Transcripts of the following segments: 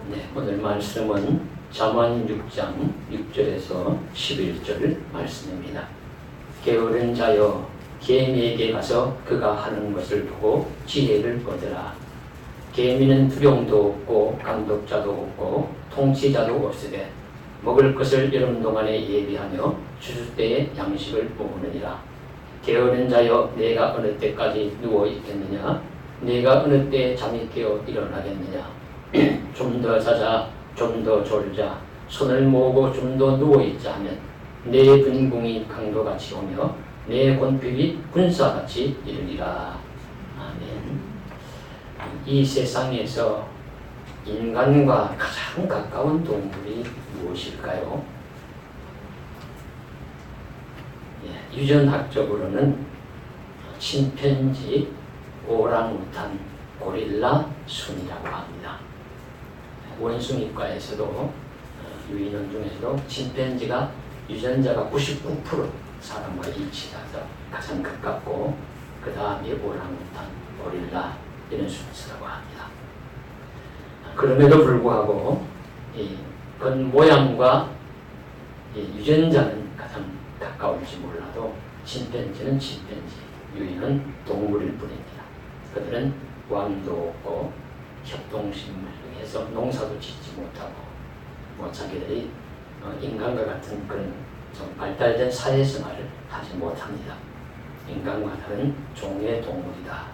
네, 오늘 말씀은 잠언 6장 6절에서 11절 말씀입니다. 게으른 자여 개미에게 가서 그가 하는 것을 보고 지혜를 얻으라. 개미는 두령도 없고 감독자도 없고 통치자도 없으되 먹을 것을 여름 동안에 예비하며 추수 때에 양식을 모으느니라. 게으른 자여 내가 어느 때까지 누워 있겠느냐? 내가 어느 때에 잠이 깨어 일어나겠느냐? 좀 더 자자, 좀 더 졸자, 손을 모으고 좀 더 누워있자 하면 내 분궁이 강도같이 오며 내 권필이 군사같이 이르리라. 아멘. 이 세상에서 인간과 가장 가까운 동물이 무엇일까요? 유전학적으로는 침팬지, 오랑우탄, 고릴라, 순이라고 합니다. 원숭이과에서도 유인원 중에서도 침팬지가 유전자가 99% 사람과 일치해서 가장 가깝고 그 다음에 오랑우탄, 고릴라 이런 순서라고 합니다. 그럼에도 불구하고 이 겉모양과 유전자는 가장 가까울지 몰라도 침팬지는 침팬지, 유인은 동물일 뿐입니다. 그들은 왕도 없고 협동식물 중에서 농사도 짓지 못하고 자기들이 인간과 같은 그런 좀 발달된 사회생활을 하지 못합니다. 인간과 다른 종류의 동물이다.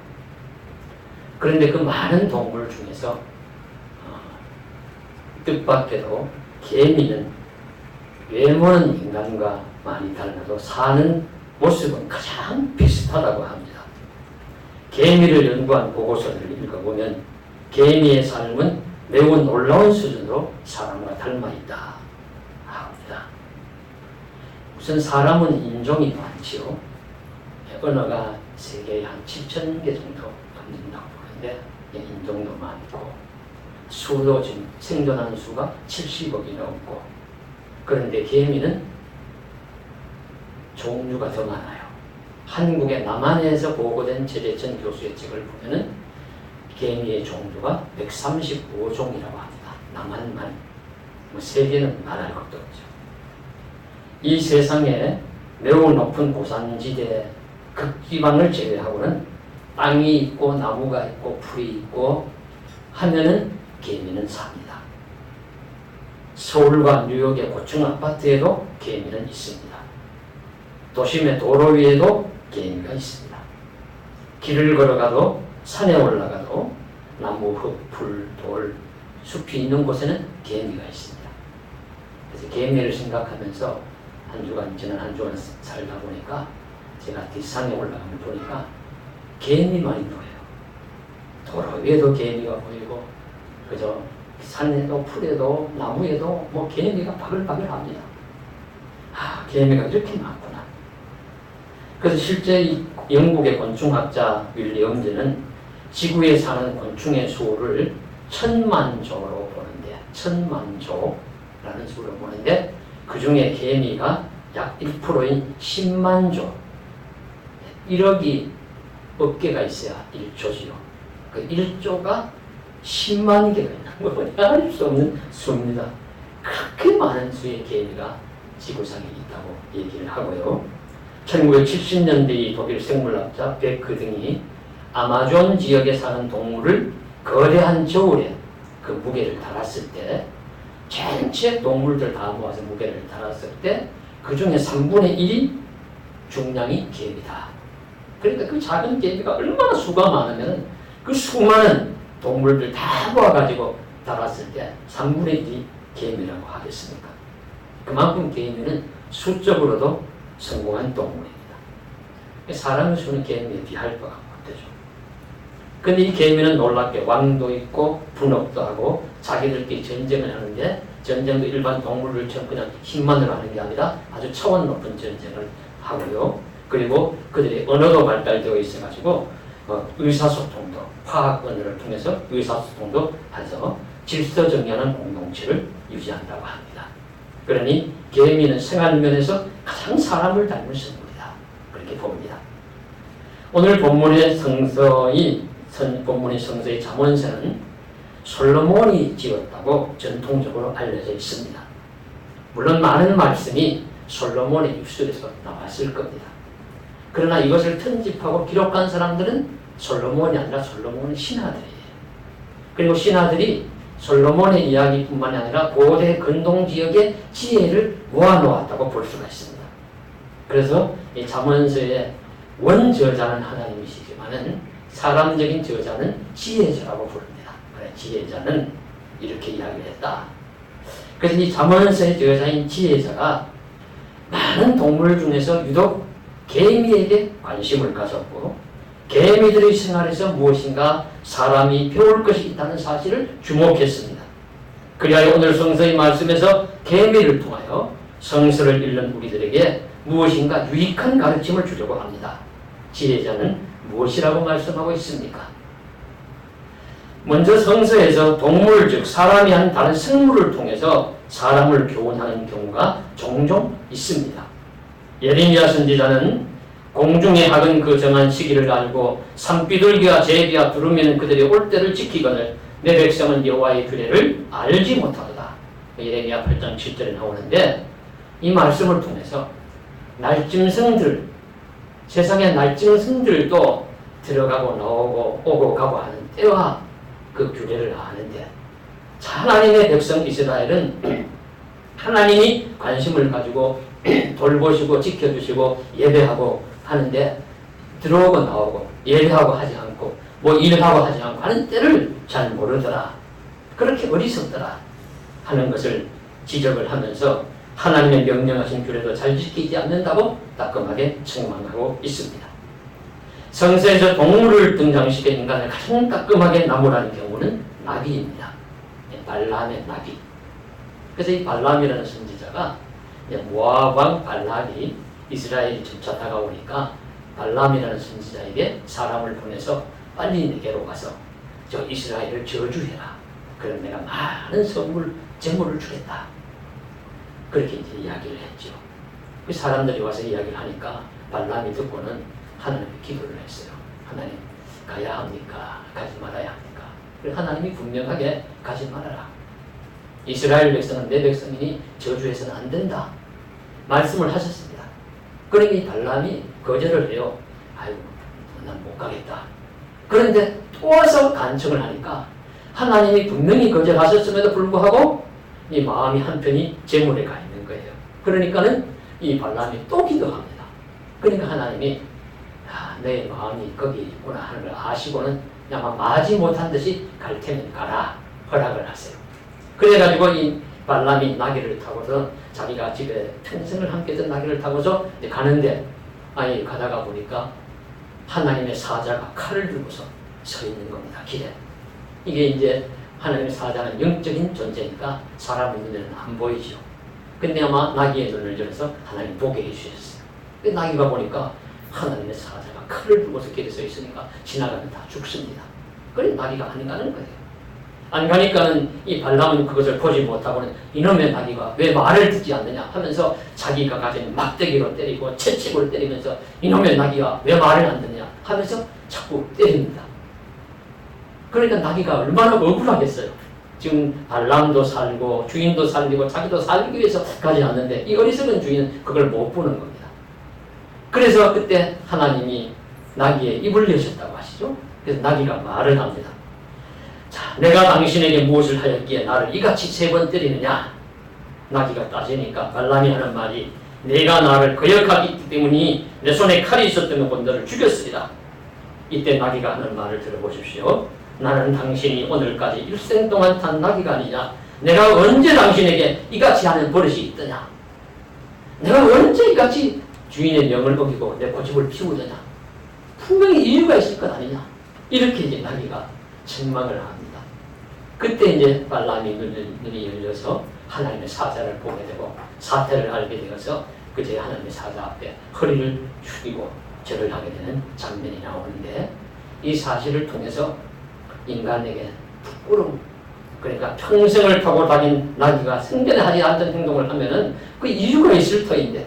그런데 그 많은 동물 중에서 뜻밖에도 개미는 외모는 인간과 많이 달라도 사는 모습은 가장 비슷하다고 합니다. 개미를 연구한 보고서를 읽어보면 개미의 삶은 매우 놀라운 수준으로 사람과 닮아있다 합니다. 우선 사람은 인종이 많지요. 언어가 세계에 한 7,000개 정도 넘는다고 보는데 인종도 많고 수도 지금 생존하는 수가 70억이 넘고 그런데 개미는 종류가 더 많아요. 한국의 남한에서 보고된 최재천 교수의 책을 보면은 개미의 종류가 135종이라고 합니다. 남한만. 세계는 말할 것도 없죠. 이 세상에 매우 높은 고산지대 극지방을 제외하고는 땅이 있고 나무가 있고 풀이 있고 하면은 개미는 삽니다. 서울과 뉴욕의 고층 아파트에도 개미는 있습니다. 도심의 도로 위에도 개미가 있습니다. 길을 걸어가도 산에 올라가도 나무, 흙, 풀, 돌, 숲이 있는 곳에는 개미가 있습니다. 그래서 개미를 생각하면서 지난 한 주간 살다 보니까 제가 뒷산에 올라가면 보니까 개미만이 보여요. 도로 위에도 개미가 보이고 그저 산에도 풀에도 나무에도 개미가 바글바글합니다. 개미가 이렇게 많구나. 그래서 실제 이 영국의 곤충학자 윌리엄즈는 지구에 사는 곤충의 수를 1000만조로 보는데 1000만조라는 수로 보는데 그 중에 개미가 약 1%인 10만조 1억이 어깨가 있어야 1조지요. 그 1조가 10만 개가 있는 거 알 수 없는 수입니다. 그렇게 많은 수의 개미가 지구상에 있다고 얘기를 하고요. 1970년대 이 독일 생물학자 베크 등이 아마존 지역에 사는 동물을 거대한 저울에 그 무게를 달았을 때 전체 동물들 다 모아서 무게를 달았을 때 그 중에 3분의 1이 중량이 개미다. 그러니까 그 작은 개미가 얼마나 수가 많으면 그 수많은 동물들 다 모아가지고 달았을 때 3분의 1이 개미라고 하겠습니까? 그만큼 개미는 수적으로도 성공한 동물입니다. 사람의 수는 개미에 비할 바가 못되죠. 근데 이 개미는 놀랍게 왕도 있고 분업도 하고 자기들끼리 전쟁을 하는데 전쟁도 일반 동물들처럼 그냥 힘만으로 하는 게 아니라 아주 차원 높은 전쟁을 하고요. 그리고 그들의 언어도 발달되어 있어가지고 의사소통도 화학 언어를 통해서 의사소통도 해서 질서정연한 공동체를 유지한다고 합니다. 그러니 개미는 생활면에서 가장 사람을 닮은 생물이다. 그렇게 봅니다. 오늘 본문의 성서의 잠언서는 솔로몬이 지었다고 전통적으로 알려져 있습니다. 물론 많은 말씀이 솔로몬의 입술에서 나왔을 겁니다. 그러나 이것을 편집하고 기록한 사람들은 솔로몬이 아니라 솔로몬의 신하들이에요. 그리고 신하들이 솔로몬의 이야기뿐만 아니라 고대 근동 지역의 지혜를 모아놓았다고 볼 수가 있습니다. 그래서 이 잠언서의 원저자는 하나님이시지만은 사람적인 저자는 지혜자라고 부릅니다. 그래, 지혜자는 이렇게 이야기를 했다. 그래서 이 잠언서의 저자인 지혜자가 많은 동물 중에서 유독 개미에게 관심을 가졌고 개미들의 생활에서 무엇인가 사람이 배울 것이 있다는 사실을 주목했습니다. 그리하여 오늘 성서의 말씀에서 개미를 통하여 성서를 읽는 우리들에게 무엇인가 유익한 가르침을 주려고 합니다. 지혜자는 무엇이라고 말씀하고 있습니까? 먼저 성서에서 동물 즉 사람이 한 다른 생물을 통해서 사람을 교훈하는 경우가 종종 있습니다. 예레미야 선지자는 공중의 학은 그 정한 시기를 알고 산비둘기와 제비와 두루미는 그들의 올 때를 지키거늘 내 백성은 여호와의 규례를 알지 못하도다. 예레미야 8장 7절에 나오는데 이 말씀을 통해서 날짐승들, 세상의 날짐승들도 들어가고 나오고 오고 가고 하는 때와 그 규례를 아는데 하나님의 백성 이스라엘은 하나님이 관심을 가지고 돌보시고 지켜주시고 예배하고 하는데 들어오고 나오고 예배하고 하지 않고 뭐 일하고 하지 않고 하는 때를 잘 모르더라. 그렇게 어리석더라 하는 것을 지적을 하면서 하나님의 명령하신 규례도 잘 지키지 않는다고 따끔하게 책망하고 있습니다. 성서에서 동물을 등장시켜 인간을 가장 따끔하게 나무라는 경우는 나비입니다. 발람의 나비. 그래서 이 발람이라는 선지자가 모압 왕 발람이 이스라엘이 점차 다가오니까 발람이라는 선지자에게 사람을 보내서 빨리 내게로 가서 저 이스라엘을 저주해라. 그럼 내가 많은 선물, 재물을 주겠다. 그렇게 이제 이야기를 했죠. 그 사람들이 와서 이야기를 하니까 발람이 듣고는 하나님께 기도를 했어요. 하나님, 가야 합니까? 가지 말아야 합니까? 그래서 하나님이 분명하게 가지 말아라. 이스라엘 백성은 내 백성이니 저주해서는 안 된다. 말씀을 하셨습니다. 그러니 발람이 거절을 해요. 아이고, 난 못 가겠다. 그런데 또 와서 간청을 하니까 하나님이 분명히 거절하셨음에도 불구하고 이 마음이 한편이 재물에 가 있는 거예요. 그러니까는 이 발람이 또 기도합니다. 그러니까 하나님이 내 마음이 거기 있구나 하는 걸 아시고는 그냥 마지 못한 듯이 갈 테면 가라 허락을 하세요. 그래가지고 이 발람이 나귀를 타고서 자기가 집에 평생을 함께했던 나귀를 타고서 가는데 가다가 보니까 하나님의 사자가 칼을 들고서 서 있는 겁니다. 길에. 이게 이제 하나님의 사자는 영적인 존재니까 사람의 눈에는 안 보이죠. 근데 아마 나귀의 눈을 열어서 하나님 보게 해주셨어요. 나귀가 보니까 하나님의 사자가 칼을 들고서 길에 서 있으니까 지나가면 다 죽습니다. 그래 나귀가 안 가는 거예요. 안 가니까는 이 발람은 그것을 보지 못하고는 이놈의 나귀가 왜 말을 듣지 않느냐 하면서 자기가 가진 막대기로 때리고 채찍으로 때리면서 이놈의 나귀가 왜 말을 안 듣냐 하면서 자꾸 때립니다. 그러니까 나귀가 얼마나 억울하겠어요. 지금 발람도 살고 주인도 살리고 자기도 살기 위해서 가지 않는데 이 어리석은 주인은 그걸 못 보는 겁니다. 그래서 그때 하나님이 나귀의 입을 여셨다고 하시죠. 그래서 나귀가 말을 합니다. 자, 내가 당신에게 무엇을 하였기에 나를 이같이 3번 때리느냐? 나귀가 따지니까 발람이 하는 말이 내가 나를 거역하기 때문에 내 손에 칼이 있었다면 너를 죽였으리라. 이때 나귀가 하는 말을 들어보십시오. 나는 당신이 오늘까지 일생 동안 탄 나귀가 아니냐? 내가 언제 당신에게 이같이 하는 버릇이 있더냐? 내가 언제 이같이 주인의 명을 어기고 내 고집을 피우더냐? 분명히 이유가 있을 것 아니냐? 이렇게 이제 나귀가 책망을 합니다. 그때 이제 발람이 눈이 열려서 하나님의 사자를 보게 되고 사태를 알게 되어서 그제 하나님의 사자 앞에 허리를 숙이고 절을 하게 되는 장면이 나오는데 이 사실을 통해서 인간에게 부끄러움, 그러니까 평생을 타고 다닌 나귀가 생전에 하지 않던 행동을 하면은 그 이유가 있을 터인데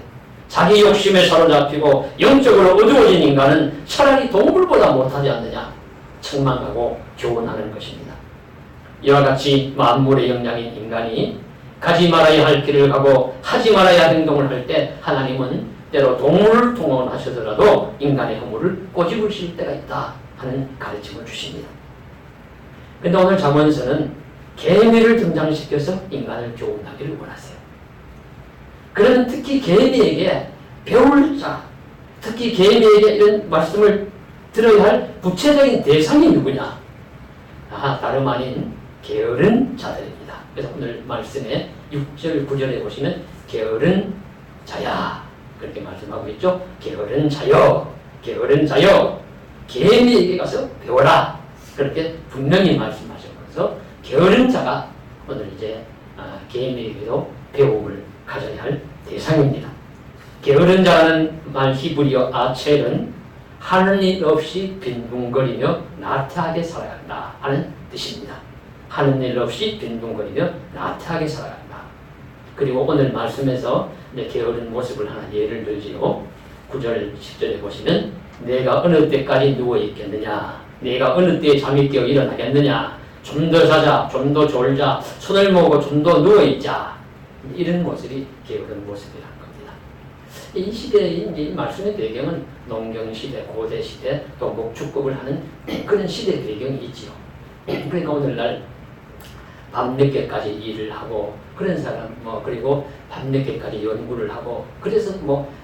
자기 욕심에 사로잡히고 영적으로 어두워진 인간은 차라리 동물보다 못하지 않느냐 책망하고 교훈하는 것입니다. 이와 같이 만물의 영장인 인간이 가지 말아야 할 길을 가고 하지 말아야 할 행동을 할 때 하나님은 때로 동물을 통원하셔더라도 인간의 허물을 꼬집으실 때가 있다 하는 가르침을 주십니다. 그런데 오늘 잠언에서는 개미를 등장시켜서 인간을 교훈하기를 원하세요. 그는 특히 개미에게 배울 자, 특히 개미에게 이런 말씀을 들어야 할 구체적인 대상이 누구냐? 다름 아닌 게으른 자들입니다. 그래서 오늘 말씀에 6절, 9절에 보시면 게으른 자야 그렇게 말씀하고 있죠. 게으른 자여, 게으른 자여, 개미에게 가서 배워라 그렇게 분명히 말씀하셔서 게으른 자가 오늘 이제 개미에게도 배움을 가져야 할 대상입니다. 게으른 자라는 말 히브리어 아첼은 하는 일 없이 빈둥거리며 나태하게 살아간다 하는 뜻입니다. 하는 일 없이 빈둥거리며 나태하게 살아간다. 그리고 오늘 말씀에서 게으른 모습을 하나 예를 들지요. 9절, 10절에 보시면 내가 어느 때까지 누워있겠느냐, 내가 어느 때에 잠이 깨어 일어나겠느냐, 좀 더 자자, 좀 더 졸자, 손을 모으고 좀 더 누워있자, 이런 모습이 게으른 모습이라는 겁니다. 이 시대의 이 말씀의 배경은 농경시대, 고대시대, 또 목축법을 하는 그런 시대 배경이 있지요. 그러니까 오늘날 밤늦게까지 일을 하고 그런 사람 그리고 밤늦게까지 연구를 하고 그래서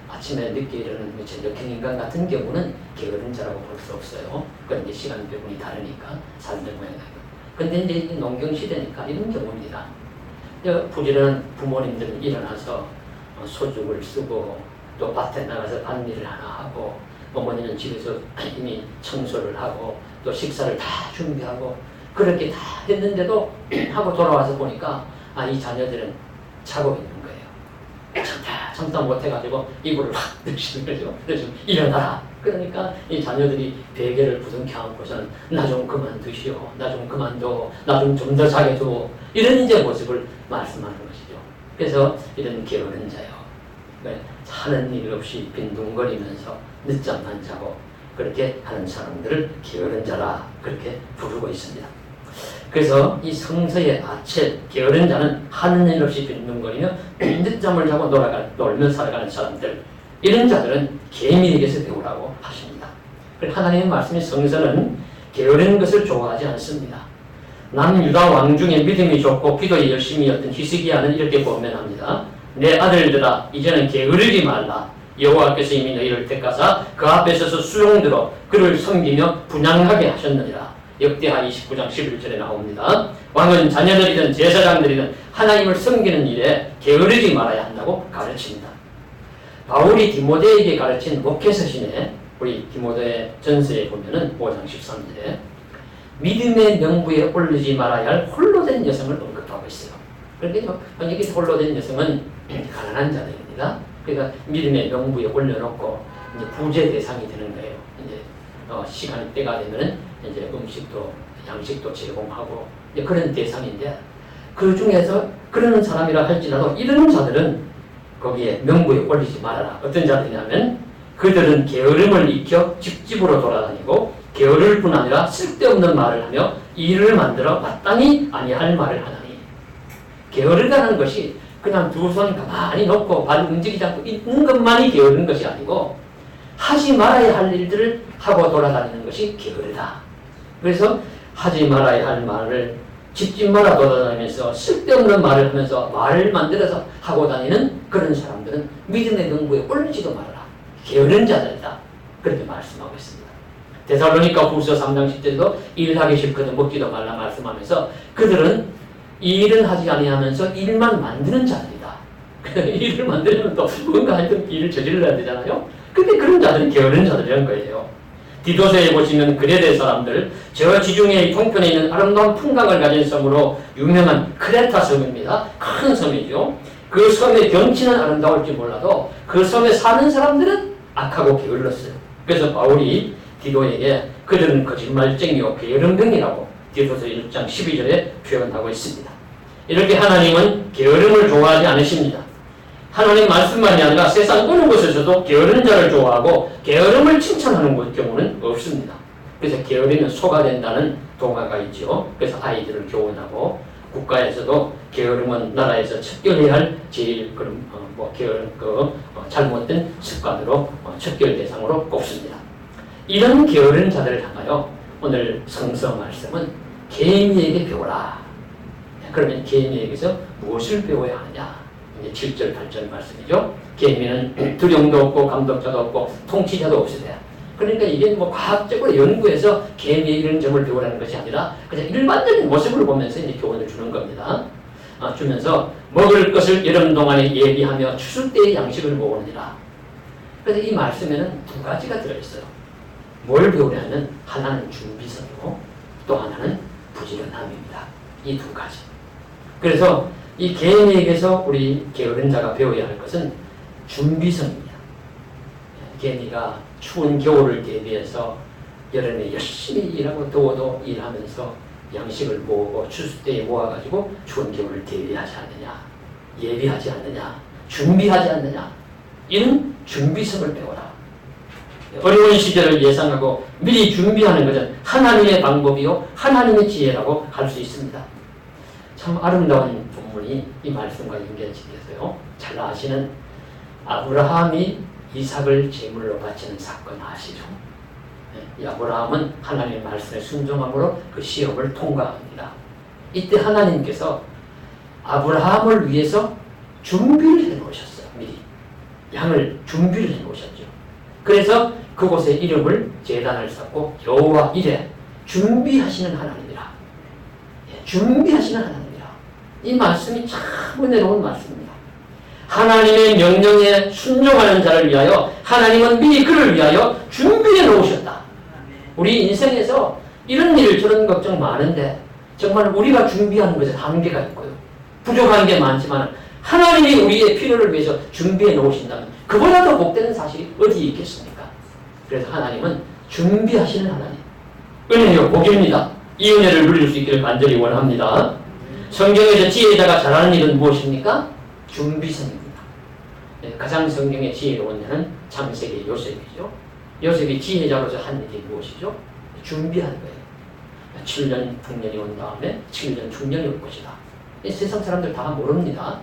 아침에 늦게 일어나는 전력형 인간 같은 경우는 게으른 자라고 볼 수 없어요. 그건 이제 시간 배분이 다르니까 삶의 모양이 다르고. 근데 이제 농경 시대니까 이런 경우입니다. 부지런한 부모님들은 일어나서 소죽을 쓰고 또 밭에 나가서 밭일을 하나 하고 어머니는 집에서 이미 청소를 하고 또 식사를 다 준비하고 그렇게 다 했는데도 하고 돌아와서 보니까 이 자녀들은 자고 있는 거예요. 참다 못해가지고 이불을 확 드시는 거죠. 그래서 일어나라. 그러니까 이 자녀들이 베개를 부둥켜 안고서는 나 좀 그만두시오, 나 좀 그만둬, 나 좀 더 자게 둬, 이런 이제 모습을 말씀하는 것이죠. 그래서 이런 게으른 자요, 하는 일 없이 빈둥거리면서 늦잠만 자고 그렇게 하는 사람들을 게으른 자라 그렇게 부르고 있습니다. 그래서 이 성서의 아첼, 게으른 자는 하는 일 없이 빈둥거리며 늦잠을 자고 놀며 살아가는 사람들, 이런 자들은 개미에게서 배우라고 하십니다. 하나님의 말씀이 성서는 게으른 것을 좋아하지 않습니다. 남유다 왕 중에 믿음이 좋고 기도에 열심히 였던 히스기야는 이렇게 고면합니다. 내 아들들아, 이제는 게으르지 말라. 여호와께서 이미 너희를 택하사 그 앞에 서서 수종들어 그를 섬기며 분양하게 하셨느니라. 역대하 29장 11절에 나옵니다. 왕은 자녀들이든 제사장들이든 하나님을 섬기는 일에 게으르지 말아야 한다고 가르칩니다. 바울이 디모데에게 가르친 목회서신에 우리 디모데 전서에 보면은 5장 13절에 믿음의 명부에 올리지 말아야 할 홀로 된 여성을 언급하고 있어요. 그러니까 여기 홀로 된 여성은 가난한 자들입니다. 그러니까 믿음의 명부에 올려놓고 이제 부재 대상이 되는 거예요. 이제 시간이 때가 되면은 이제 음식도 양식도 제공하고 이제 그런 대상인데 그 중에서 그런 사람이라 할지라도 이런 자들은 거기에 명부에 올리지 말아라. 어떤 자들이냐면 그들은 게으름을 익혀 집집으로 돌아다니고 게으를 뿐 아니라 쓸데없는 말을 하며 일을 만들어 마땅히 아니할 말을 하나니. 게으르다는 것이 그냥 두 손 가만히 놓고 발 움직이지 않고 있는 것만이 게으른 것이 아니고 하지 말아야 할 일들을 하고 돌아다니는 것이 게으르다. 그래서 하지 말아야 할 말을 집집마다 돌아다니면서 쓸데없는 말을 하면서 말을 만들어서 하고 다니는 그런 사람들은 믿음의 명부에 올리지도 말아라. 게으른 자들이다. 그렇게 말씀하고 있습니다. 데살로니가 후서 3장 10절에도 일하기 싫거든 먹지도 말라 말씀하면서 그들은 일은 하지 아니하면서 일만 만드는 자들이다. 일을 만들면 또 뭔가 하여튼 일을 저질러야 되잖아요. 근데 그런 자들은 게으른 자들이라는 거예요. 디도서에 보시면 그레데 사람들, 저 지중해 동편에 있는 아름다운 풍광을 가진 섬으로 유명한 크레타 섬입니다. 큰 섬이죠. 그 섬의 경치는 아름다울지 몰라도 그 섬에 사는 사람들은 악하고 게을렀어요. 그래서 바울이 디도에게 그들은 거짓말쟁이요 게으름병이라고 디도서 1장 12절에 표현하고 있습니다. 이렇게 하나님은 게으름을 좋아하지 않으십니다. 하나님 말씀만이 아니라 세상 어느 곳에서도 게으른 자를 좋아하고 게으름을 칭찬하는 경우는 없습니다. 그래서 게으르면 소가 된다는 동화가 있죠. 그래서 아이들을 교훈하고 국가에서도 게으르면 나라에서 척결해야 할 제일 그런 잘못된 습관으로 척결 대상으로 꼽습니다. 이런 게으른 자들을 향하여 오늘 성서 말씀은 개미에게 배우라. 그러면 개미에게서 무엇을 배워야 하느냐? 이제 7절 8절 말씀이죠. 개미는 두령도 없고 감독자도 없고 통치자도 없으되, 그러니까 이게 뭐 과학적으로 연구해서 개미의 이런 점을 배우라는 것이 아니라 그냥 일반적인 모습을 보면서 이제 교훈을 주는 겁니다. 주면서 먹을 것을 여름 동안에 예비하며 추수 때의 양식을 모으느니라. 그래서 이 말씀에는 두 가지가 들어있어요. 뭘 배우냐면 하나는 준비성이고 또 하나는 부지런함입니다. 이 두 가지. 그래서 이 개미에게서 우리 게으른 자가 배워야 할 것은 준비성입니다. 개미가 추운 겨울을 대비해서 여름에 열심히 일하고 더워도 일하면서 양식을 모으고 추수 때에 모아가지고 추운 겨울을 대비하지 않느냐, 예비하지 않느냐, 준비하지 않느냐, 이런 준비성을 배워라. 어려운 시절을 예상하고 미리 준비하는 것은 하나님의 방법이요 하나님의 지혜라고 할 수 있습니다. 참 아름다운 본문이 이 말씀과 연결시켜서요. 잘 아시는 아브라함이 이삭을 제물로 바치는 사건 아시죠? 이 아브라함은 하나님의 말씀에 순종함으로 그 시험을 통과합니다. 이때 하나님께서 아브라함을 위해서 준비를 해놓으셨어요. 미리 양을 준비를 해놓으셨죠. 그래서 그곳에 이름을 제단을 쌓고 여호와 이레, 준비하시는 하나님이라. 준비하시는 하나님이라. 이 말씀이 참 은혜로운 말씀입니다. 하나님의 명령에 순종하는 자를 위하여 하나님은 미리 그를 위하여 준비해 놓으셨다. 우리 인생에서 이런 일 저런 걱정 많은데 정말 우리가 준비하는 것에 한계가 있고요. 부족한 게 많지만 하나님이 우리의 필요를 위해서 준비해 놓으신다면 그보다 더 복되는 사실이 어디 있겠습니까? 그래서 하나님은 준비하시는 하나님. 은혜요 복입니다. 이 은혜를 누릴 수 있기를 간절히 원합니다. 성경에서 지혜자가 잘하는 일은 무엇입니까? 준비성입니다. 가장 성경의 지혜로운 자는 창세기 요셉이죠. 요셉이 지혜자로서 한 일이 무엇이죠? 준비한 거예요. 7년 풍년이 온 다음에 7년 중년이 올 것이다. 세상 사람들 다 모릅니다.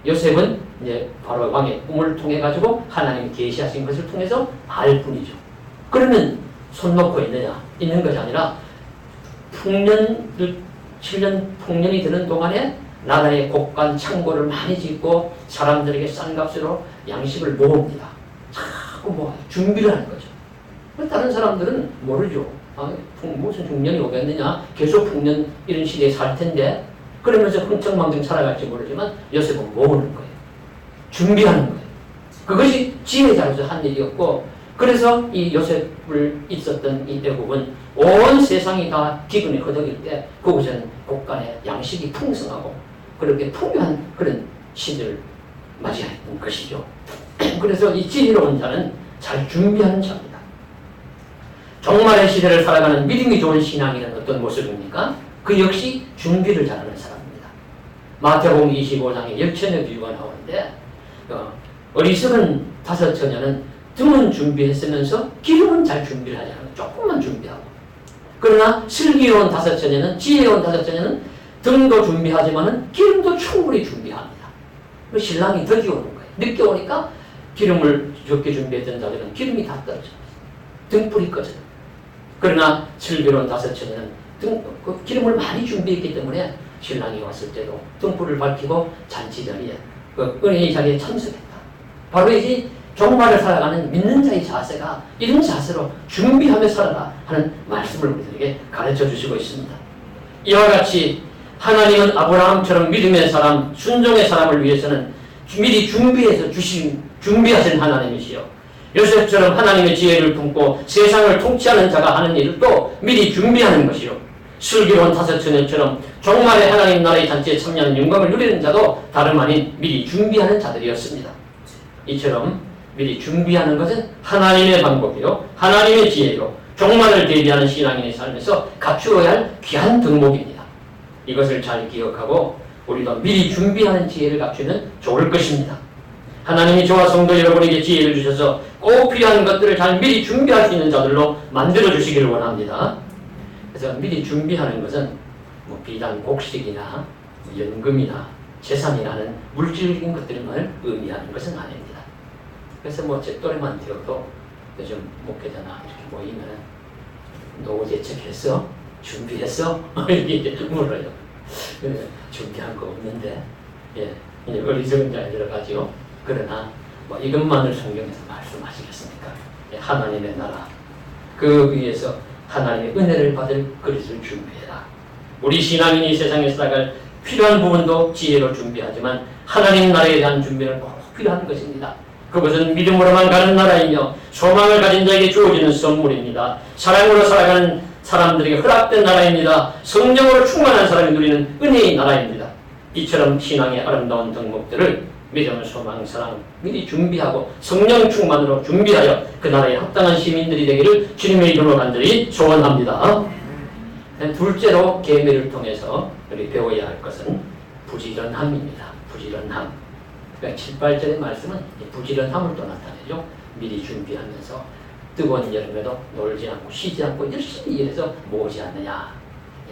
요셉은 이제 바로 왕의 꿈을 통해 가지고 하나님이 계시하신 것을 통해서 알 뿐이죠. 그러면 손 놓고 있는 것이 아니라 7년 풍년이 되는 동안에 나라의 곡간 창고를 많이 짓고 사람들에게 싼 값으로 양식을 모읍니다. 자꾸 모아요. 준비를 하는 거죠. 다른 사람들은 모르죠. 무슨 풍년이 오겠느냐, 계속 풍년 이런 시대에 살 텐데, 그러면서 흥청망청 살아갈지 모르지만 요셉은 모으는 거예요. 준비하는 거예요. 그것이 지혜자로서 한 일이었고, 그래서 이 요셉을 있었던 이 애국은 온 세상이 다 기근에 허덕일 때 그곳에는 곡간에 양식이 풍성하고 그렇게 풍요한 그런 시대를 맞이했던 것이죠. 그래서 이 지혜로운 자는 잘 준비하는 자입니다. 종말의 시대를 살아가는 믿음이 좋은 신앙인은 어떤 모습입니까? 그 역시 준비를 잘하는 사람입니다. 마태복음 25장에 열처녀 비유가 나오는데 어리석은 5처녀는 등은 준비했으면서 기름은 잘 준비를 하지 않아요. 조금만 준비하고. 그러나 슬기로운 5처녀는, 지혜로운 5처녀는 등도 준비하지만 기름도 충분히 준비합니다. 신랑이 덕이 오는 거예요. 늦게 오니까 기름을 적게 준비했던 자들은 기름이 다 떨어져요. 등불이 꺼져요. 그러나 슬기로운 5처녀는 기름을 많이 준비했기 때문에 신랑이 왔을 때도 등불을 밝히고 잔치 자리에 은혜의 자리에 참석했다. 바로 이제 종말을 살아가는 믿는 자의 자세가 이런 자세로 준비하며 살아라 하는 말씀을 우리들에게 가르쳐 주시고 있습니다. 이와 같이 하나님은 아브라함처럼 믿음의 사람, 순종의 사람을 위해서는 미리 준비하신 하나님이시요. 요셉처럼 하나님의 지혜를 품고 세상을 통치하는 자가 하는 일을 또 미리 준비하는 것이요. 슬기로운 5처녀처럼 종말의 하나님 나라의 잔치에 참여하는 영광을 누리는 자도 다름 아닌 미리 준비하는 자들이었습니다. 이처럼 미리 준비하는 것은 하나님의 방법이요, 하나님의 지혜요, 종말을 대비하는 신앙인의 삶에서 갖추어야 할 귀한 덕목입니다. 이것을 잘 기억하고 우리도 미리 준비하는 지혜를 갖추면 좋을 것입니다. 하나님이 저와 성도 여러분에게 지혜를 주셔서 꼭 필요한 것들을 잘 미리 준비할 수 있는 자들로 만들어 주시기를 원합니다. 그래서 미리 준비하는 것은 뭐 비단 곡식이나 연금이나 재산이라는 물질적인 것들만 의미하는 것은 아닙니다. 그래서 뭐 제 또래만 되어도 요즘 목회자나 이렇게 모이면 노후 대책했어? 준비했어? 이렇게 물어요. 준비한 거 없는데, 예, 이제 어리석은 자들어 가지고 그러나 뭐 이것만을 성경에서 말씀하시겠습니까? 예, 하나님의 나라 그 위에서 하나님의 은혜를 받을 그릇을 준비해라. 우리 신앙인이 세상에 살아갈 필요한 부분도 지혜로 준비하지만 하나님 나라에 대한 준비는 꼭 필요한 것입니다. 그것은 믿음으로만 가는 나라이며 소망을 가진 자에게 주어지는 선물입니다. 사랑으로 살아가는 사람들에게 허락된 나라입니다. 성령으로 충만한 사람이 누리는 은혜의 나라입니다. 이처럼 신앙의 아름다운 덕목들을 믿음, 소망, 사랑 미리 준비하고 성령 충만으로 준비하여 그 나라에 합당한 시민들이 되기를 주님의 이름으로 간절히 소원합니다. 둘째로 계매를 통해서 우리 배워야 할 것은 부지런함입니다. 부지런함. 그러니까 7, 8절의 말씀은 부지런함을 또 나타내죠. 미리 준비하면서 뜨거운 여름에도 놀지 않고 쉬지 않고 열심히 일해서 모으지 않느냐.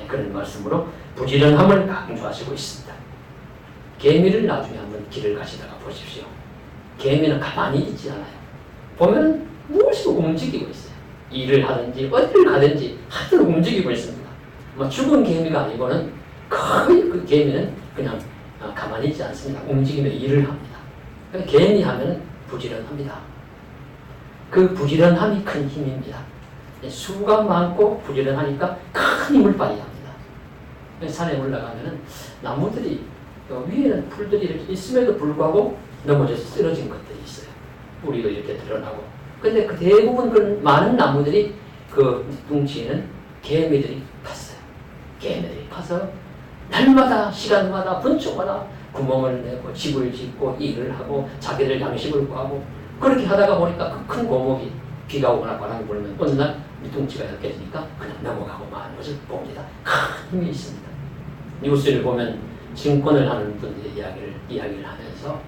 그런 말씀으로 부지런함을 강조하시고 있습니다. 개미를 나중에 한번 길을 가시다가 보십시오. 개미는 가만히 있지 않아요. 보면 무엇이 움직이고 있어요. 일을 하든지 어디를 가든지 하여튼 움직이고 있습니다. 뭐 죽은 개미가 아니고는 거의 그 개미는 그냥 가만히 있지 않습니다. 움직이며 일을 합니다. 개미 하면 부지런합니다. 그 부지런함이 큰 힘입니다. 수가 많고 부지런하니까 큰 힘을 발휘합니다. 산에 올라가면 나무들이 위에는 풀들이 이렇게 있음에도 불구하고 넘어져서 쓰러진 것들이 있어요. 뿌리도 이렇게 드러나고. 근데 그 대부분 그 많은 나무들이 그 둥치에는 개미들이 팠어요. 개미들이 파서 날마다 시간마다 분초마다 구멍을 내고 집을 짓고 일을 하고 자기들 양식을 구하고 그렇게 하다가 보니까 그 큰 고목이 비가 오거나 바람이 불면 어느 날 밑둥치가 약해지니까 그냥 넘어가고 마는 것을 봅니다. 큰 힘이 있습니다. 뉴스를 보면 증권을 하는 분들의 이야기를 하면서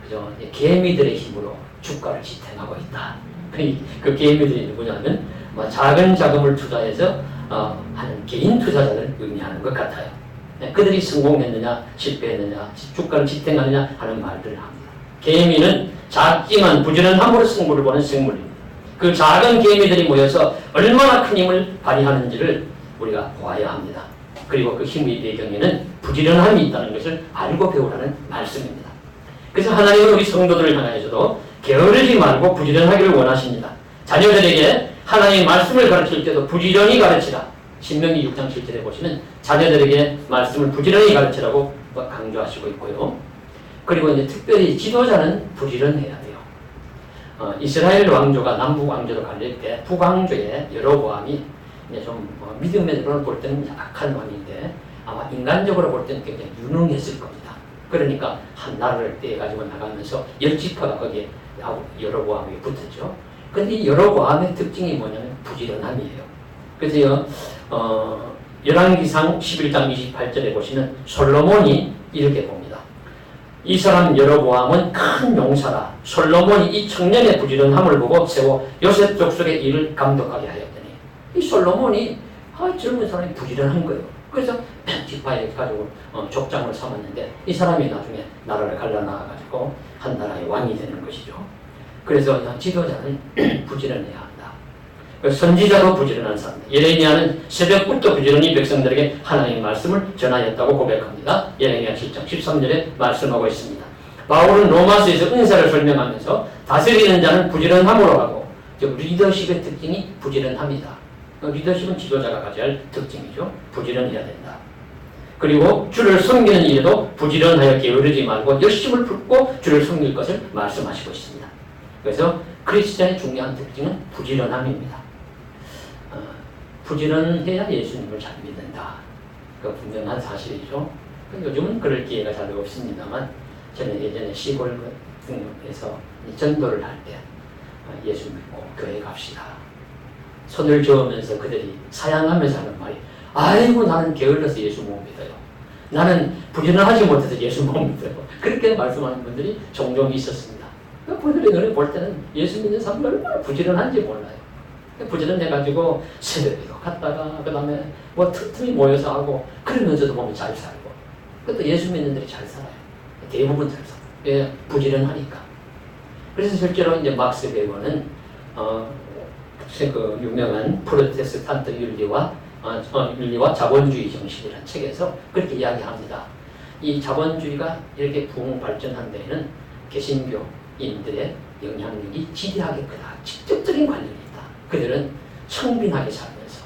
그저 개미들의 힘으로 주가를 지탱하고 있다. 그 개미들이 누구냐면 작은 자금을 투자해서 하는 개인 투자자를 의미하는 것 같아요. 그들이 성공했느냐 실패했느냐 주가를 지탱하느냐 하는 말들을 합니다. 개미는 작지만 부지런함으로 승부를 보는 생물입니다. 그 작은 개미들이 모여서 얼마나 큰 힘을 발휘하는지를 우리가 보아야 합니다. 그리고 그 힘의 배경에는 부지런함이 있다는 것을 알고 배우라는 말씀입니다. 그래서 하나님은 우리 성도들을 향하여서도 게으르지 말고 부지런하기를 원하십니다. 자녀들에게 하나님의 말씀을 가르칠 때도 부지런히 가르치라. 신명기 6장 7절에 보시면 자녀들에게 말씀을 부지런히 가르치라고 강조하시고 있고요. 그리고 이제 특별히 지도자는 부지런해야 돼요. 이스라엘 왕조가 남북 왕조로 갈릴 때 북왕조의 여로보암이 이제 좀 믿음으로 볼 때는 약한 왕인데 아마 인간적으로 볼 때는 굉장히 유능했을 겁니다. 그러니까 한 나라를 떼가지고 나가면서 10지파가 거기에 여로보암에게 붙었죠. 근데 이 여로보암의 특징이 뭐냐면 부지런함이에요. 그래서 열왕기상 11장 28절에 보시면 솔로몬이 이렇게 봅니다. 이 사람 여로보암은 큰 용사라. 솔로몬이 이 청년의 부지런함을 보고 세워 요셉 족속의 일을 감독하게 하였더니 이 솔로몬이 젊은 사람이 부지런한 거예요. 그래서 지파에 가지고 족장을 삼았는데 이 사람이 나중에 나라를 갈라놔가지고 한 나라의 왕이 되는 것이죠. 그래서 지도자는 부지런해야 한다. 선지자도 부지런한 사람. 예레미야는 새벽부터 부지런히 백성들에게 하나님의 말씀을 전하였다고 고백합니다. 예레미야 7장 13절에 말씀하고 있습니다. 바울은 로마서에서 은사를 설명하면서 다스리는 자는 부지런함으로 하고 리더십의 특징이 부지런함이다. 리더십은 지도자가 가져야 할 특징이죠. 부지런해야 된다. 그리고 주를 섬기는 일에도 부지런하여 게으르지 말고 열심을 붓고 주를 섬길 것을 말씀하시고 있습니다. 그래서 크리스찬의 중요한 특징은 부지런함입니다. 부지런해야 예수님을 잘 믿는다. 그 분명한 사실이죠. 요즘은 그럴 기회가 잘 없습니다만 저는 예전에 시골 등에서 전도를 할 때 예수 믿고 교회 갑시다. 손을 저으면서 그들이 사양하면서 하는 말이 아이고 나는 게을러서 예수 못 믿어요. 나는 부지런하지 못해서 예수 못 믿어요. 그렇게 말씀하는 분들이 종종 있었습니다. 그들의 눈에 볼 때는 예수 믿는 사람이 얼마나 부지런한지 몰라요. 부지런해가지고 새벽에도 갔다가 그 다음에 뭐 틈틈이 모여서 하고 그러면서도 보면 잘 살고 그것도 예수 믿는들이 잘 살아요. 대부분 잘 살아요. 왜? 부지런하니까. 그래서 실제로 이제 막스 베버는 그 유명한 프로테스탄트 윤리와 자본주의 정신이라는 책에서 그렇게 이야기합니다. 이 자본주의가 이렇게 부흥 발전한 데에는 개신교인들의 영향력이 지대하게 크다. 직접적인 관련이 있다. 그들은 청빈하게 살면서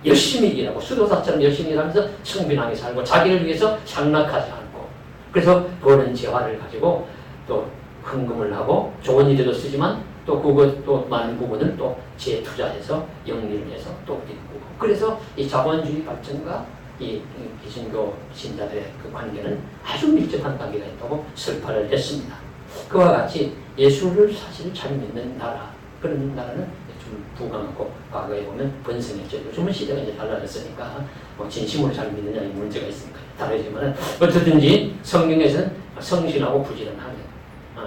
열심히 일하고 수도사처럼 열심히 일하면서 청빈하게 살고 자기를 위해서 향락하지 않고 그래서 버는 재화를 가지고 또 헌금을 하고 좋은 일에도 쓰지만 또 또 많은 부분을 또 재투자해서 영리를 해서 또 이루고 그래서 이 자본주의 발전과 이 개신교 신자들의 그 관계는 아주 밀접한 관계가 있다고 설파를 했습니다. 그와 같이 예수를 사실 잘 믿는 나라 그런 나라는 좀 부강하고 과거에 보면 번성했죠. 요즘은 시대가 이제 달라졌으니까 뭐 진심으로 잘 믿느냐에 문제가 있으니까 다르지만 어쨌든지 성경에서는 성실하고 부지런하면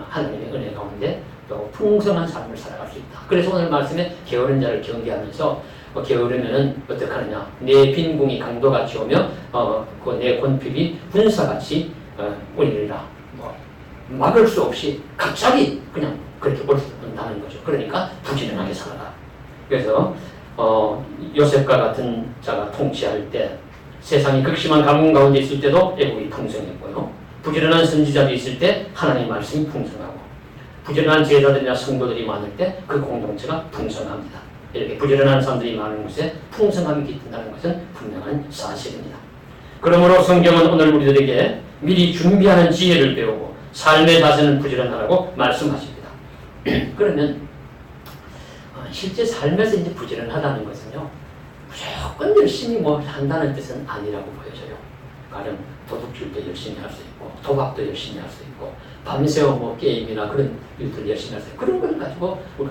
하나님의 은혜 가운데 또 풍성한 삶을 살아갈 수 있다. 그래서 오늘 말씀에 게으른 자를 경계하면서 게으르면은 어떻게 하느냐? 내 빈궁이 강도같이 오며 내 권핍이 군사같이 오리라. 막을 수 없이 갑자기 그냥 그렇게 올라온다는 거죠. 그러니까 부지런하게 살아라. 그래서 요셉과 같은 자가 통치할 때 세상이 극심한 가뭄 가운데 있을 때도 애국이 풍성했고요. 부지런한 선지자도 있을 때 하나님의 말씀이 풍성하고 부지런한 제자들이나 성도들이 많을 때 그 공동체가 풍성합니다. 이렇게 부지런한 사람들이 많은 곳에 풍성함이 깃든다는 것은 분명한 사실입니다. 그러므로 성경은 오늘 우리들에게 미리 준비하는 지혜를 배우고 삶의 자세는 부지런하라고 말씀하십니다. 그러면 실제 삶에서 이제 부지런하다는 것은요, 무조건 열심히 뭐 한다는 뜻은 아니라고 보여져요. 가령 도둑 줄 때 열심히 할 수 있고, 도박도 열심히 할 수 있고, 밤새워 뭐 게임이나 그런 일들 열심히 할 수 있고, 그런 걸 가지고 우리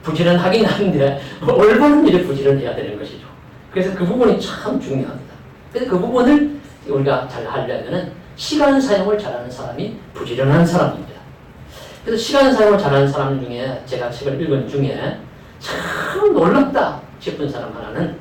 부지런하긴 한데 올바른 일에 부지런해야 되는 것이죠. 그래서 그 부분이 참 중요합니다. 그래서 그 부분을 우리가 잘 하려면은 시간 사용을 잘하는 사람이 부지런한 사람입니다. 그래서 시간 사용을 잘하는 사람 중에 제가 책을 읽은 중에 참 놀랍다 싶은 사람 하나는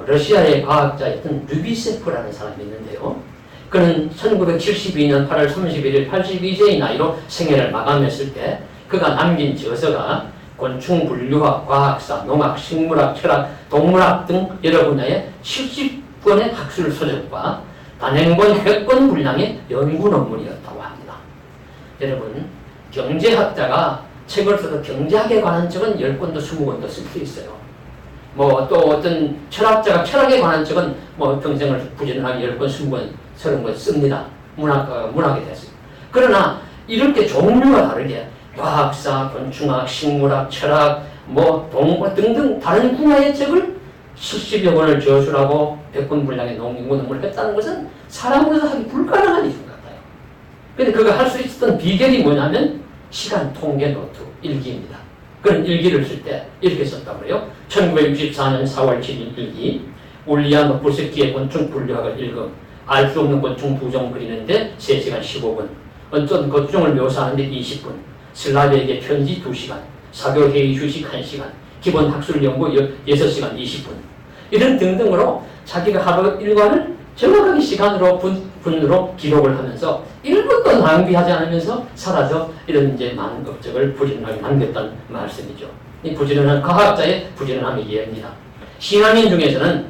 러시아의 과학자였던 류비세프라는 사람이 있는데요. 그는 1972년 8월 31일 82세의 나이로 생애를 마감했을 때 그가 남긴 저서가 곤충 분류학, 과학사, 농학, 식물학, 철학, 동물학 등 여러 분야의 70권의 학술 서적과 단행본 100권 분량의 연구 논문이었다고 합니다. 여러분, 경제학자가 책을 써서 경제학에 관한 책은 10권도 20권도 쓸 수 있어요. 뭐 또 어떤 철학자가 철학에 관한 책은 뭐 평생을 부지런하게 10권, 20권, 30권 씁니다. 문학에 대해서. 그러나 이렇게 종류가 다르게 과학사, 곤충학, 식물학, 철학, 뭐 동물 등등 다른 분야의 책을 70여 권을 저술하고 100권 분량의 연구 논문을 했다는 것은 사람으로서 하기 불가능한 일인 것 같아요. 그런데 그가 할 수 있었던 비결이 뭐냐면 시간 통계 노트 일기입니다. 그런 일기를 쓸 때 이렇게 썼다고 해요. 1964년 4월 7일 일기. 올리아 노프스키의 곤충 분류학을 읽음. 알 수 없는 곤충 2종 그리는데 3시간 15분. 어떤 곤충을 묘사하는데 20분. 슬라브에게 편지 2시간. 사교회의 휴식 1시간. 기본 학술 연구 6시간 20분. 이런 등등으로 자기가 하루 일과를 정확하게 시간으로 분으로 기록을 하면서 1분도 낭비하지 않으면서 살아서 이런 이제 많은 업적을 부지런하게 남겼다는 말씀이죠. 이 부지런한 과학자의 부지런함이 예입니다. 신앙인 중에서는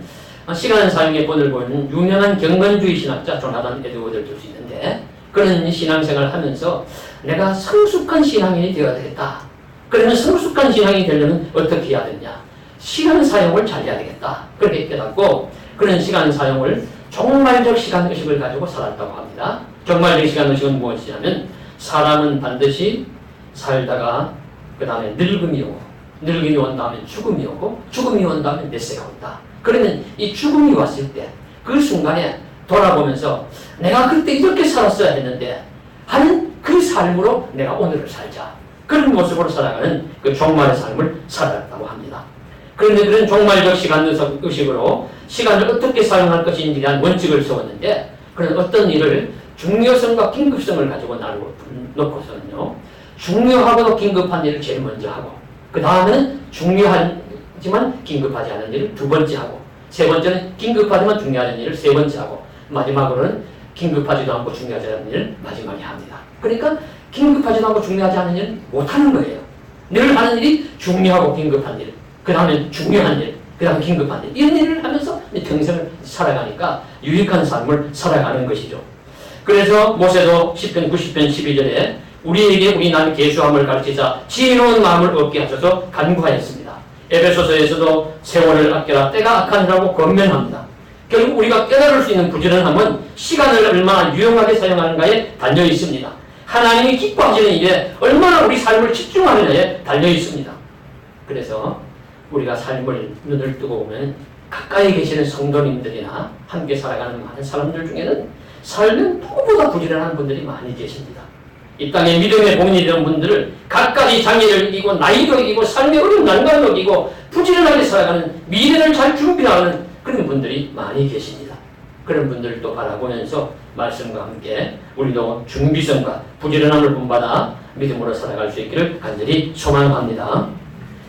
시간 사용의 본을 보이는 유명한 경건주의 신학자 조나단 에드워드를 들 수 있는데 그런 신앙생활을 하면서 내가 성숙한 신앙인이 되어야 되겠다. 그러면 성숙한 신앙인이 되려면 어떻게 해야 되냐? 시간 사용을 잘해야 되겠다. 그렇게 깨닫고 그런 시간 사용을 종말적 시간 의식을 가지고 살았다고 합니다. 종말적 시간 의식은 무엇이냐면 사람은 반드시 살다가 그 다음에 늙음이 오고 늙음이 온 다음에 죽음이 오고 죽음이 온 다음에 메시가 온다. 그러면 이 죽음이 왔을 때 그 순간에 돌아보면서 내가 그때 이렇게 살았어야 했는데 하는 그 삶으로 내가 오늘을 살자. 그런 모습으로 살아가는 그 종말의 삶을 살았다고 합니다. 그런데 그런 종말적 시간 의식으로 시간을 어떻게 사용할 것인지에 대한 원칙을 세웠는데 그런 어떤 일을 중요성과 긴급성을 가지고 놓고서는요. 중요하고도 긴급한 일을 제일 먼저 하고, 그 다음에는 중요하지만 긴급하지 않은 일을 두 번째 하고, 세 번째는 긴급하지만 중요하지 일을 세 번째 하고, 마지막으로는 긴급하지도 않고 중요하지 않은 일을 마지막에 합니다. 그러니까 긴급하지도 않고 중요하지 않은 일은 못하는 거예요. 늘 하는 일이 중요하고 긴급한 일, 그 다음에 중요한 일, 그 다음에 긴급한 일, 이런 일을 하면서 평생을 살아가니까 유익한 삶을 살아가는 것이죠. 그래서 모세도 10편 90편 12절에 우리에게 우리 남 계수함을 가르치자 지혜로운 마음을 얻게 하셔서 간구하였습니다. 에베소서에서도 세월을 아껴라 때가 악하니라고 권면합니다. 결국 우리가 깨달을 수 있는 부지런함은 시간을 얼마나 유용하게 사용하는가에 달려 있습니다. 하나님이 기뻐하시는 일에 얼마나 우리 삶을 집중하느냐에 달려 있습니다. 그래서 우리가 삶을 눈을 뜨고 보면 가까이 계시는 성도님들이나 함께 살아가는 많은 사람들 중에는 삶은 누구보다 부지런한 분들이 많이 계십니다. 이 땅에 믿음의 공인이 되는 분들을 갖가지 장애를 이기고 나이도 이기고 삶의 어려운 난관도 이기고 부지런하게 살아가는 미래를 잘 준비하는 그런 분들이 많이 계십니다. 그런 분들도 바라보면서 말씀과 함께 우리도 준비성과 부지런함을 본받아 믿음으로 살아갈 수 있기를 간절히 소망합니다.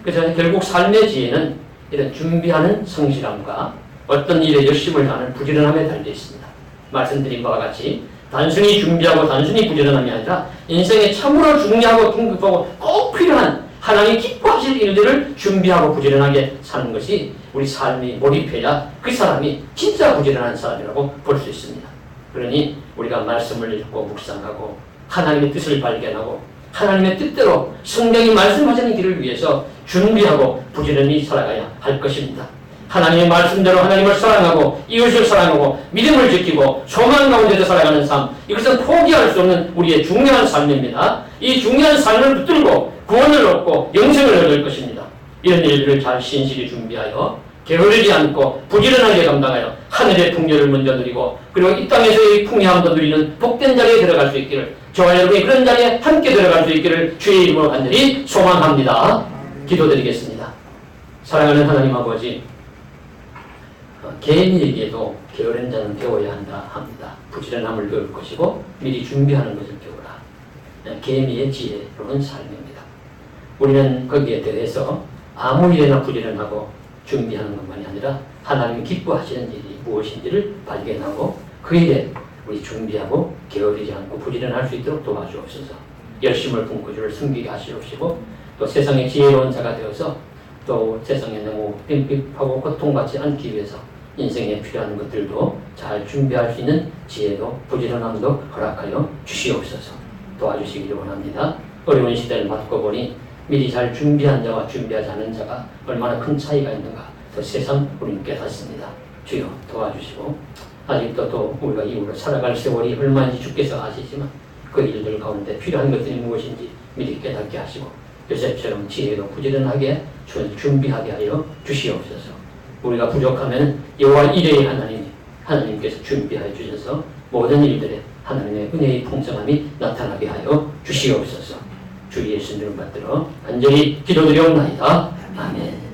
그래서 결국 삶의 지혜는 이런 준비하는 성실함과 어떤 일에 열심을 다하는 부지런함에 달려 있습니다. 말씀드린 바와 같이 단순히 준비하고 단순히 부지런함이 아니라 인생에 참으로 중요하고 긴급하고 꼭 필요한 하나님이 기뻐하실 일들을 준비하고 부지런하게 사는 것이 우리 삶이 몰입해야 그 사람이 진짜 부지런한 사람이라고 볼 수 있습니다. 그러니 우리가 말씀을 읽고 묵상하고 하나님의 뜻을 발견하고 하나님의 뜻대로 성경이 말씀하시는 길을 위해서 준비하고 부지런히 살아가야 할 것입니다. 하나님의 말씀대로 하나님을 사랑하고 이웃을 사랑하고 믿음을 지키고 소망 가운데서 살아가는 삶, 이것은 포기할 수 없는 우리의 중요한 삶입니다. 이 중요한 삶을 붙들고 구원을 얻고 영생을 얻을 것입니다. 이런 일들을 잘 신실히 준비하여 게으르지 않고 부지런하게 감당하여 하늘의 풍요를 먼저 누리고 그리고 이 땅에서의 풍요함도 누리는 복된 자리에 들어갈 수 있기를, 저와 여러분이 그런 자리에 함께 들어갈 수 있기를 주의 이름으로 간절히 소망합니다. 기도드리겠습니다. 사랑하는 하나님 아버지, 개인에게도 게으른 자는 배워야 한다 합니다. 부지런함을 배울 것이고 미리 준비하는 것을 배우라. 개미의 지혜로운 삶입니다. 우리는 거기에 대해서 아무 일에나 부지런하고 준비하는 것만이 아니라 하나님이 기뻐하시는 일이 무엇인지를 발견하고 그 일에 우리 준비하고 게으르지 않고 부지런할 수 있도록 도와주옵소서. 열심을 품고 주를 섬기게 하시옵시고 또 세상의 지혜로운 자가 되어서 또 세상에 너무 빈핍하고 고통받지 않기 위해서 인생에 필요한 것들도 잘 준비할 수 있는 지혜도 부지런함도 허락하여 주시옵소서. 도와주시기를 원합니다. 어려운 시대를 맞고 보니 미리 잘 준비한 자와 준비하지 않은 자가 얼마나 큰 차이가 있는가 더 새삼 우리는 깨닫습니다. 주여 도와주시고 아직도 또 우리가 이후로 살아갈 세월이 얼마인지 주께서 아시지만 그 일들 가운데 필요한 것들이 무엇인지 미리 깨닫게 하시고 요셉처럼 지혜로 부지런하게 준비하게 하여 주시옵소서. 우리가 부족하면 여호와 이레의 하나님께서 준비하여 주셔서 모든 일들에 하나님의 은혜의 풍성함이 나타나게 하여 주시옵소서. 주 예수님을 받들어 간절히 기도드리옵나이다. 아멘.